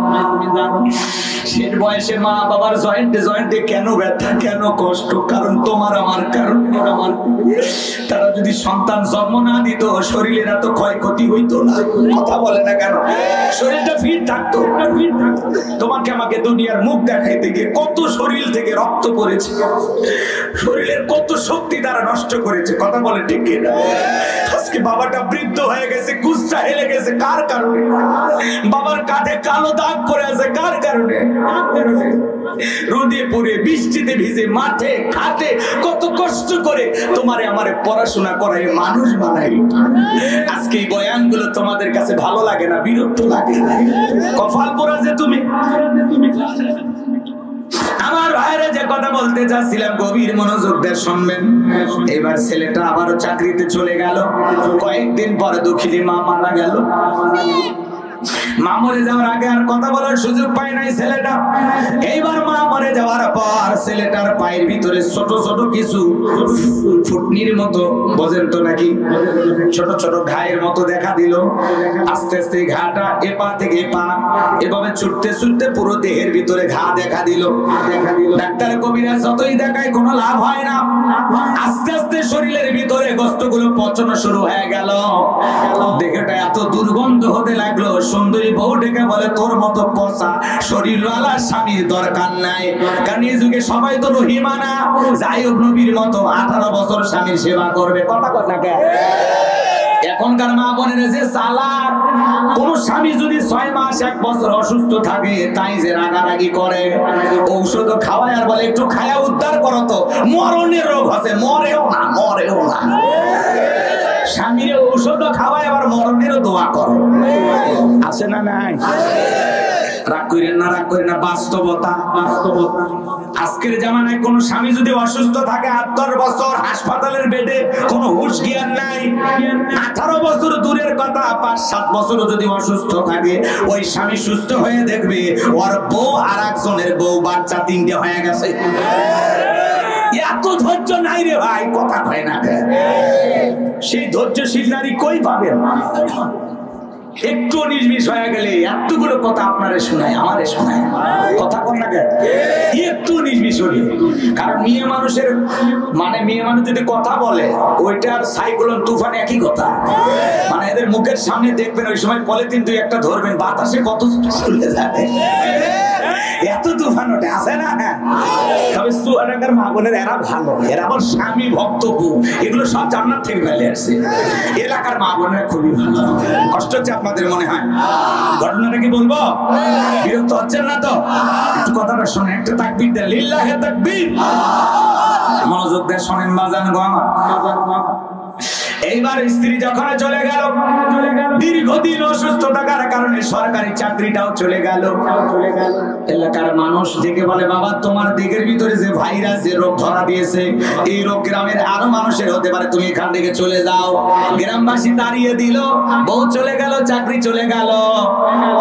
শেষ বয়সে মা বাবার জয়েন্টে জয়েন্টে কেন ব্যথা, কেন কষ্ট? কারণ তোমার আমার কারণ। তারা যদি সন্তান জন্ম না দিত শরীরের এত ক্ষয়ক্ষতি হইতো না। কথা বলে না কেন? শরীরটা ফিট থাকতো। তোমাকে আমাকে দুনিয়ার মুখ দেখাইতে গিয়ে কত শরীর থেকে রক্ত পড়েছে, শরীরের কত শক্তি তারা নষ্ট করেছে। কথা বলে ঠিক কিনা? আজকে বাবাটা বৃদ্ধ হয়ে গেছে, কুষ্টা হেলে গেছে, কার কারণে? বাবার কাঁধে কালো দাগ পড়ে আছে, কার কারণে? রোদে পড়ে বৃষ্টিতে ভিজে মাঠে ঘাটে কত কষ্ট করে তোমারে আমারে পড়াশোনা করাই মানুষ বানাই। আজকে এই বয়ানগুলো তোমাদের কাছে ভালো লাগে না, বিরক্ত লাগে? কপাল পোড়া যে তুমি। আমার ভাইরা যে কথা বলতে চাচ্ছিলাম গভীর মনোযোগ দিয়ে শুনবেন। এবার ছেলেটা আবারও চাকরিতে চলে গেল। কয়েকদিন পরে দক্ষিণী মা মারা গেল। মা মরে যাওয়ার আগে আর কথা বলার সুযোগ পায় নাই ছেলেটা। এইবার মা মরে যাওয়ার পর ছেলেটার পায়ের ভিতরে ছোট ছোট কিছু ফুটনির মতো, বোঝেন তো নাকি, ছোট ছোট ঘায়ের মতো দেখা দিল। আস্তে আস্তে ঘাটা এপা থেকে এপা এভাবে ছুটতে ছুটতে পুরো দেহের ভিতরে ঘা দেখা দিল। ডাক্তার কবিরাজ যতই দেখায় কোনো লাভ হয় না। আস্তে আস্তে শরীরের ভিতরে গোস্তগুলো পচন শুরু হয়ে গেল। দেহটা এত দুর্গন্ধ হতে লাগলো। সুন্দরী বউ ডেকে বলে তোর মতো পচা শরীরওয়ালা স্বামীর দরকার নাই, কারণ এই যুগে সবাই তো রহিমা না। যাই হোক নবীর মতো 18 বছর স্বামীর সেবা করবে। কথা কথা এখনকার মা বোনেরা যে চালাক, কোন স্বামী যদি 6 মাস 1 বছর অসুস্থ থাকে তাই যে রাগারাগি করে, ঔষধ খাওয়ায় আর বলে একটু খায়া উদ্ধার করো তো, মরণের রোগ আছে, মরেও না, মরেও না। স্বামীর ঔষধ খাওয়ায় আবার মরণেরও দোয়া করো, আছে না? নাই। রাগ করেন না, রাগ করেন না, বাস্তবতা। আজকের জামানায় কোন স্বামী যদি অসুস্থ থাকে 8-10 বছর হাসপাতালের বেডে, কোন হুঁশ জ্ঞান নাই। 18 বছর দূরের কথা, 5-7 বছরও যদি অসুস্থ থাকে, ওই স্বামী সুস্থ হয়ে দেখবে ওর বউ আর একজনের বউ, বাচ্চা 3টে হয়ে গেছে। এত ধৈর্য নাই রে ভাই, কথা কয় না। সেই ধৈর্যশীল নারী কই পাবেন? একটু নির্বিষ হয়ে গেলে এতগুলো কথা আপনারে শোনায়, আমারে শোনায়। কথা কন না কেন? একটু নির্বিষ হলে, কারণ মেয়ে মানুষের মানে মেয়ে মানুষ যদি কথা বলে ওইটা আর সাইক্লোন তুফান একই কথা। মানে এদের মুখের সামনে দেখবেন ওই সময় পলিথিন 2-1টা ধরবেন, বাতাসে কত চলে যাবে, এত তুফান ওঠে, আছে না? তবে সুয়াডাঙ্গার মা বোনের এরা ভালো, এরা আবার স্বামী ভক্ত বউ, এগুলো সব জান্নাত থেকে ফেলে আসছে। এলাকার মা বোনেরা খুবই ভালো। কষ্ট হচ্ছে আপনাদের মনে হয়? ঘটনাটা কি বলবো? বিরক্ত হচ্ছেন না তো? একটু কথাটা শোনেন, একটা তাকবীর দেন, লিল্লাহি তাকবীর। মনোযোগ দিয়ে শোনেন বাজান গো আমার। এইবার স্ত্রী যখন চলে গেল, দীর্ঘদিন অসুস্থ থাকার কারণে সরকারি চাকরিটাও চলে গেল। এলাকার মানুষ ডেকে বলে বাবা তোমার দিকের ভিতরে যে ভাইরাস, যে রোগ ধরা দিয়েছে, এই রোগ গ্রামের আরো মানুষের হতে পারে, তুমি এখান থেকে চলে যাও। গ্রামবাসী তাড়িয়ে দিল, বউ চলে গেল, চাকরি চলে গেল,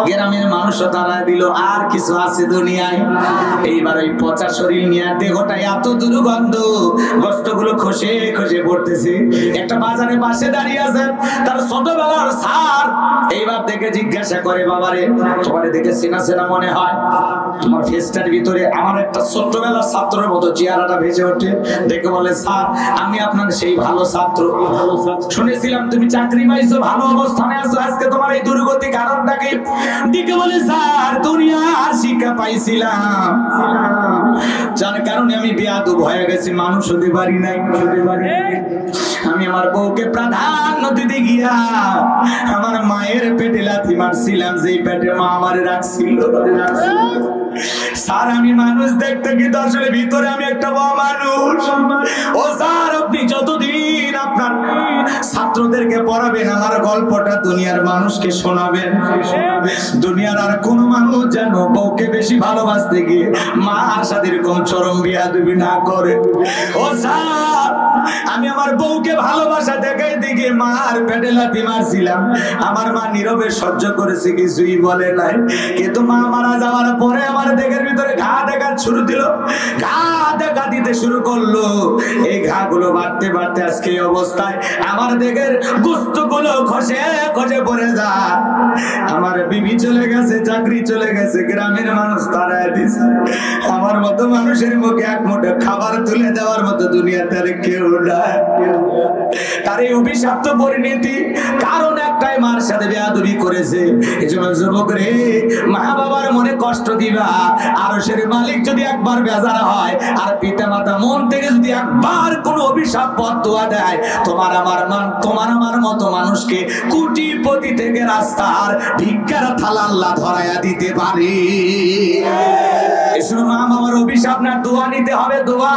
গ্রামের মানুষও তাড়িয়ে দিল। আর কিছু আছে দুনিয়ায়? এইবার ওই পচা শরীর নিয়ে দেহটা এত দুর্গন্ধ, গোস্তগুলো খসে খসে পড়তেছে। একটা বাজারে পাশে পাশে দাঁড়িয়ে আছে তার ছোটবেলার স্যার। এইবার দেখে জিজ্ঞাসা করে, বাবারে তোমারে দেখে চেনা চেনা মনে হয়, তোমার ফেসটার ভিতরে আমার একটা ছোটবেলার ছাত্রের মতো চেহারাটা ভেসে ওঠে। দেখে বলে, স্যার আমি আপনার সেই ভালো ছাত্র, শুনেছিলাম তুমি চাকরি পাইছো, ভালো অবস্থানে আছো, আজকে তোমার এই দুর্গতি কারণটা কি? দেখে বলে, স্যার দুনিয়ার শিক্ষা পাইছিলাম, যার কারণে আমি বেয়াদব হয়ে গেছি, মানুষ হতে পারি নাই। আমি আমার বউকে প্রাধান্য দিতে গিয়া আমার মায়ের পেটে লাথি মারছিলাম, যেই পেটে মা আমারে রাখছিল। স্যার আমি মানুষ দেখতে কিন্তু আসলে ভিতরে আমি একটা বড় মানুষ। ও স্যার আপনি যতদিন আপনার ছাত্রদেরকে পড়াবেন, আমার গল্পটা দুনিয়ার মানুষকে শোনাবেন। দুনিয়ার আর কোন মানুষ যেন বউকে বেশি ভালোবাসতে গিয়ে মার সাথে এরকম চরম বিয়াদবি না করে। ও স্যার আমি আমার বউকে ভালোবাসা দেখাই দিকে মার পেটে লাথি মারছিলাম, আমার মা নীরবে সহ্য করেছে, কিছুই বলে নাই। কিন্তু মা মারা যাওয়ার পরে আমার দেহের ভিতরে ঘা দেখা শুরু দিল, ঘা দেখা দিতে শুরু করলো। এই ঘা গুলো বাড়তে বাড়তে আজকে এই অবস্থায় আমার দেহের গোস্ত গুলো খসে খসে পড়ে যায়। আমার বিবি চলে গেছে, চাকরি চলে গেছে, গ্রামের মানুষ তাড়ায় দিছে। আমার মতো মানুষের মুখে এক মুঠো খাবার তুলে দেওয়ার মতো দুনিয়াতে আর কেউ নাই। তার এই অভিশপ্ত পরিণতি কারণ একটাই, মার সাথে বেয়াদবি করেছে। এজন্য যুবক রে, মা বাবার মনে কষ্ট দিবা। আরশের মালিক যদি একবার বেজার হয়, আর পিতা মাতা মন থেকে যদি একবার কোনো অভিশাপ বদদোয়া দেয়, তোমার আমার মতো মানুষকে কোটিপতি থেকে রাস্তার ভিক্ষার থালা আল্লাহ ধরায়া দিতে পারে। এসব মা বাবার অভিশাপ না, দোয়া নিতে হবে। দোয়া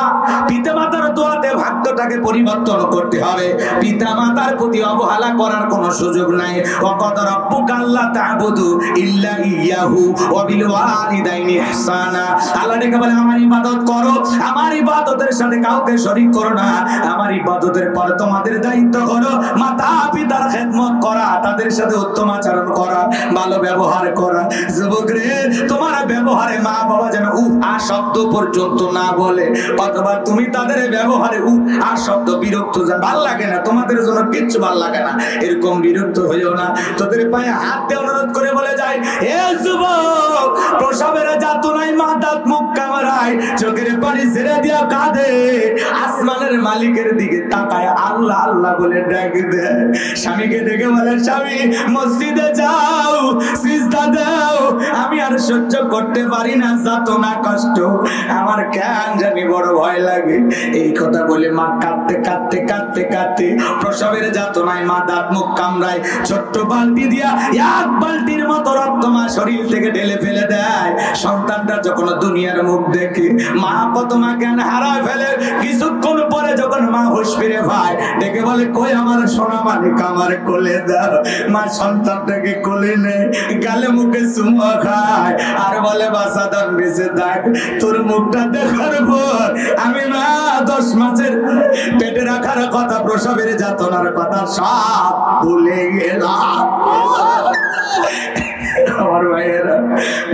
পিতা মাতার দোয়াতে ভাগ্যটাকে পরিবর্তন করতে হবে। পিতা মাতার প্রতি অবহেলা করার কোনো সুযোগ নাই। ওয়াকাদা রাব্বুকা আল্লা তা'বুদু ইল্লা ইয়াহু ওয়া বিল ওয়ালিদাইনি ইহসানা। আল্লাহ ডেকে বলে, আমার ইবাদত করো, আমার ইবাদতের সাথে কাউকে শরীক করো না। আমার ইবাদতের পর তোমাদের দায়িত্ব হলো মাতা পিতার খেদমত করা, তাদের সাথে উত্তম আচরণ করা, ভালো ব্যবহার করা। যুবক রে, তোমার ব্যবহারে মা বাবা যেন আ শব্দ পর্যন্ত না বলে, অথবা তুমি তাদের ব্যবহারে আ শব্দ বিরক্ত ভাল লাগে না, তোমাদের জন্য কিচ্ছু ভাল লাগে না, এরকম বিরক্ত হইও না। তোদের পায়ে হাত দিয়ে অনুরোধ করে বলে যায়, হে যুবক, প্রসবের যাতনায় মা দাঁত মুখ কামড়ায়, চোখের পানি ছেড়ে দিয়া কাঁদে, আসমানের মালিকের দিকে তাকায় আল্লাহ আল্লাহ বলে ডাক দেয়। স্বামীকে দেখে বলে, স্বামী মসজিদে যাও, সিজদা দাও, আমি আর সহ্য করতে পারি না যাতনা কষ্ট, আমার কেন জানি বড় ভয় লাগে। এই কথা বলে মা কাঁদতে কাঁদতে কাঁদতে কাঁদতে প্রসবের যাতনায় মা দাঁত মুখ কামড়ায়, ছোট্ট বালতি দিয়া এক বালতির মতো রক্ত মা শরীর থেকে ঢেলে ফেলে দেয়। সন্তানটা যখন দুনিয়ার মুখ দেখে, মা কত মা জ্ঞান হারায় ফেলে। কিছুক্ষণ পরে যখন মা হুঁশ ফিরে পায়, ডেকে বলে, কই আমার সোনা মালিক, আমার কোলে দাও। মা সন্তানটাকে কোলে নেয়, গালে মুখে চুমা খায়, আর বলে, বাসাদান বেঁচে থাক, তোর মুখটা দেখার পর আমি মা 10 মাসের পেটে রাখার কথা, প্রসবের যাতনার কথা সব ভুলে গেলাম। আমার ভাইয়েরা,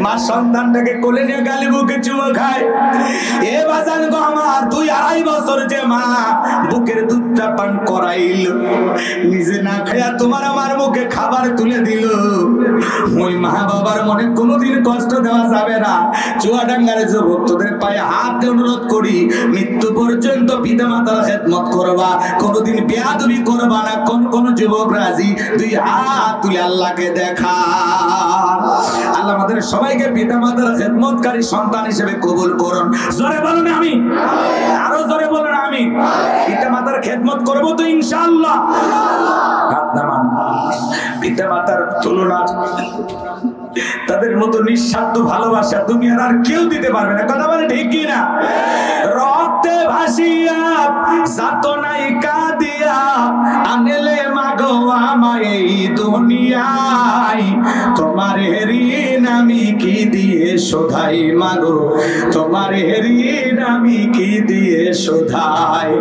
মা সন্তানটাকে কোলে নিয়ে গালে মুখে চুমো খায়। এ বাজান গো আমার, 2-2.5 বছর যে মা বুকের দুধটা পান করাইল, নিজে না খায়া তোমার আমার মুখে খাবার তুলে দিল। ওই মা বাবার মনে কোনোদিন কষ্ট দেওয়া যাবে না। চুয়াডাঙ্গারে যুবক, তোদের পায়ে হাত দিয়ে অনুরোধ করি, মৃত্যু পর্যন্ত পিতা মাতার খেদমত করবা, কোনোদিন বেয়াদবি করবা না। কোন যুবক রাজি? 2 হাত তুলে আল্লাহকে দেখা। আল্লাহ আমাদের সবাইকে পিতা মাতার খেদমতকারী সন্তান হিসেবে কবুল করুন। জোরে বলুন আমি, আরো জোরে বলুন আমি। পিতা মাতার খেদমত করবো তো ইনশাআল্লাহ। হাত নামান। পিতা মাতার তুলনা, তাদের মতো নিঃস্বার্থ ভালোবাসা দুনিয়ার আর কেউ দিতে পারবে না। কথা বলে ঠিক কি না? রক্তে ভাসিয়া যাতনাই কাঁদিয়া আনলে মাগো আমায় এই দুনিয়ায়, তোমার ঋণ আমি কি দিয়ে শোধাই মাগো, তোমার ঋণ আমি কি দিয়ে শোধাই।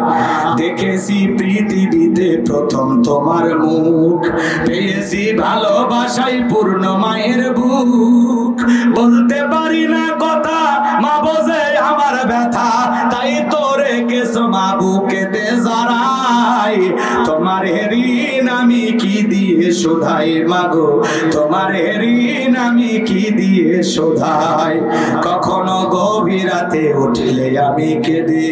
দেখেছি পৃথিবীতে প্রথম তোমার মুখ, পেয়েছি ভালোবাসায় পূর্ণ মায়ের বুক। বলতে পারি না কথা, মা বোঝে আমার ব্যথা, তাই তো রেখেছো মা বুকেতে জড়াই। তোমার তোমার ঋণ আমি কি দিয়ে শোধাই মাগো, তোমার ঋণ আমি কি দিয়ে শোধাই। কখনো গভীর রাতে উঠলে আমি কেঁদে,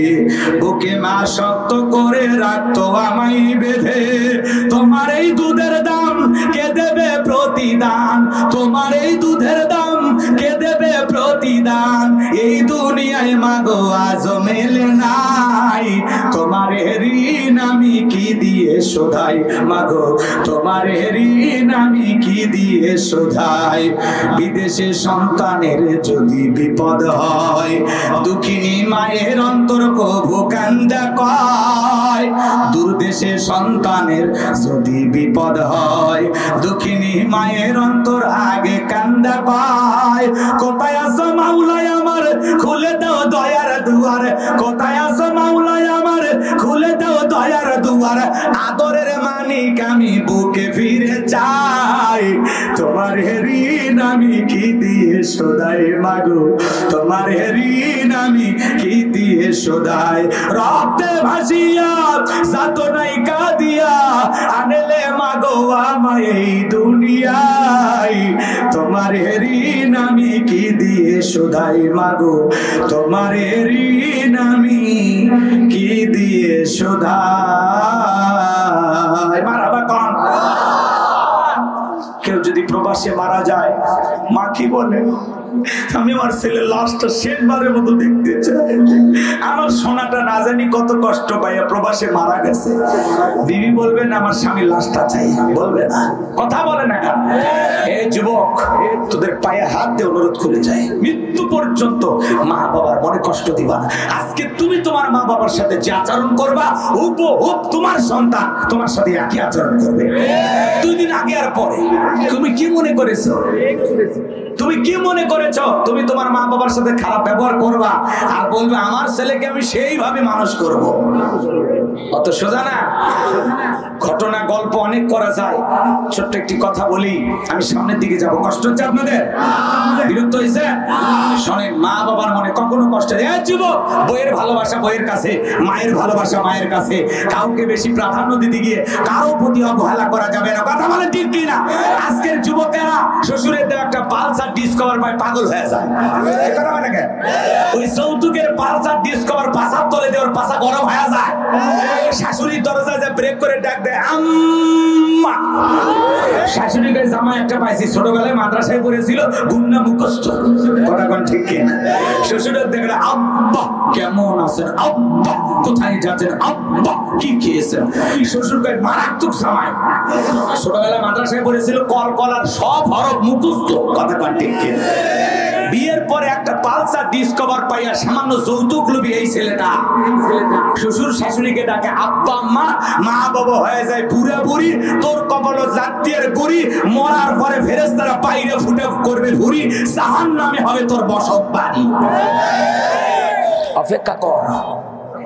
বুকে মা শক্ত করে রাখতো আমায় বেঁধে। তোমার এই দুধের দাম কে দেবে প্রতিদান, তোমার এই দুধের দাম কে দেবে প্রতিদান। এই দুনিয়ায় মাগো আজ মেলে নাই, তোমার ঋণ আমি কি দিয়ে শোধাই মাগো, তোমার ঋণ আমি কি দিয়ে শোধাই। বিদেশে সন্তানের যদি বিপদ হয়, দুঃখিনী মায়ের অন্তর কভু কান্দা কয়। দূরদেশে সন্তানের যদি বিপদ হয়, দুঃখিনী মায়ের অন্তর আগে কান্দা কয়। কোথায় আছো মাওলাই আমার খুলে দাও দয়ার দুয়ার, কোথায় আছো মাওলাই আমার খুলে দাও দয়ার দুয়ার। আদরের মানিক আমি বুকে ফিরে চাই, তোমার ঋণ আমি কি দিয়ে শোধাই মাগো, তোমার ঋণ আমি কি দিয়ে শোধাই। রক্তে ভাসিয়া যাতনাই কাঁদিয়া আনলে মাগো আমায় এই দুনিয়ায়, তোমার ঋণ আমি কি দিয়ে শোধাই মাগো, তোমার ঋণ আমি কি দিয়ে শোধাই। মারাবা কোন কেউ যদি প্রবাসে মারা যায়, মা কি বলে, আমি আমার ছেলের লাশটা শেষবারের মতো দেখতে চাই। আমার সোনাটা না জানি কত কষ্ট পাইয়া প্রবাসে মারা গেছে। বিবি বলবেন আমার স্বামীর লাশটা চাই, বলবে না, কথা বলে না। এ যুবক, তোদের পায়ে হাত দিয়ে অনুরোধ করে যায়, মৃত্যু পর্যন্ত মা বাবার মনে কষ্ট দিবা না। আজকে তুমি তোমার মা বাবার সাথে যে আচরণ করবা, হুবহু তোমার সন্তান তোমার সাথে একই আচরণ করবে। 2 দিন আগে আর পরে তুমি কি মনে করেছো, তুমি কি মনে করেছো তুমি তোমার মা বাবার সাথে খারাপ ব্যবহার করবা আর বলবে আমার ছেলেকে আমি সেইভাবে মানুষ করব? অত সোজা না। ঘটনা গল্প অনেক করা যায়, ছোট্ট একটি কথা বলি, আমি সামনের দিকে যাব। কষ্ট হচ্ছে আপনাদের? বিরক্ত হয়েছে? শোনেন, মা বাবার মনে কখনো কষ্ট নেই। যুবক, বইয়ের ভালোবাসা বইয়ের কাছে, মায়ের ভালোবাসা মায়ের কাছে। কাউকে বেশি প্রাধান্য দিতে গিয়ে কারো প্রতি অবহেলা করা যাবে না, কথা বলে ঠিক কিনা? আজকের যুবকেরা শ্বশুরের দেওয়া একটা পালসার ডিসকভার পায় পাগল হয়ে যায়, কথা বলে না? ওই যৌতুকের পালসার ডিসকভার পাশার তলে দেওয়ার পাশা গরম হয়ে যায়। শাশুড়ির দরজায় যে ব্রেক করে ডাক দেয় আম্মা। শাশুড়িকে জামা একটা পাইছি, ছোটবেলায় মাদ্রাসায় পড়েছিল, গুন্না মুখস্থ, কথা কোন ঠিক কিনা? শ্বশুরের দেখলে আব্বা কেমন আছেন, আব্বা কোথায় যাচ্ছেন, আব্বা কি খেয়েছেন। শ্বশুর কয় মারাত্মক জামাই, ছোটবেলায় মাদ্রাসায় পড়েছিল, কল কলার সব হরফ মুখস্থ, কথা কোন ঠিক কিনা? বিয়ের পরে একটা পালসার ডিসকভার পাইয়া সামান্য যৌতুক লোভী এই ছেলেটা শ্বশুর শাশুড়িকে ডাকে আব্বা আম্মা, মা বাবা হয়ে যায় বুড়া বুড়ি। তোর কপাল জাতীয়ের গুড়ি, মরার পরে ফেরেশতারা বাইরে ফুটে করবে ঘুরি, জাহান্নামে হবে তোর বসত বাড়ি। অপেক্ষা কর।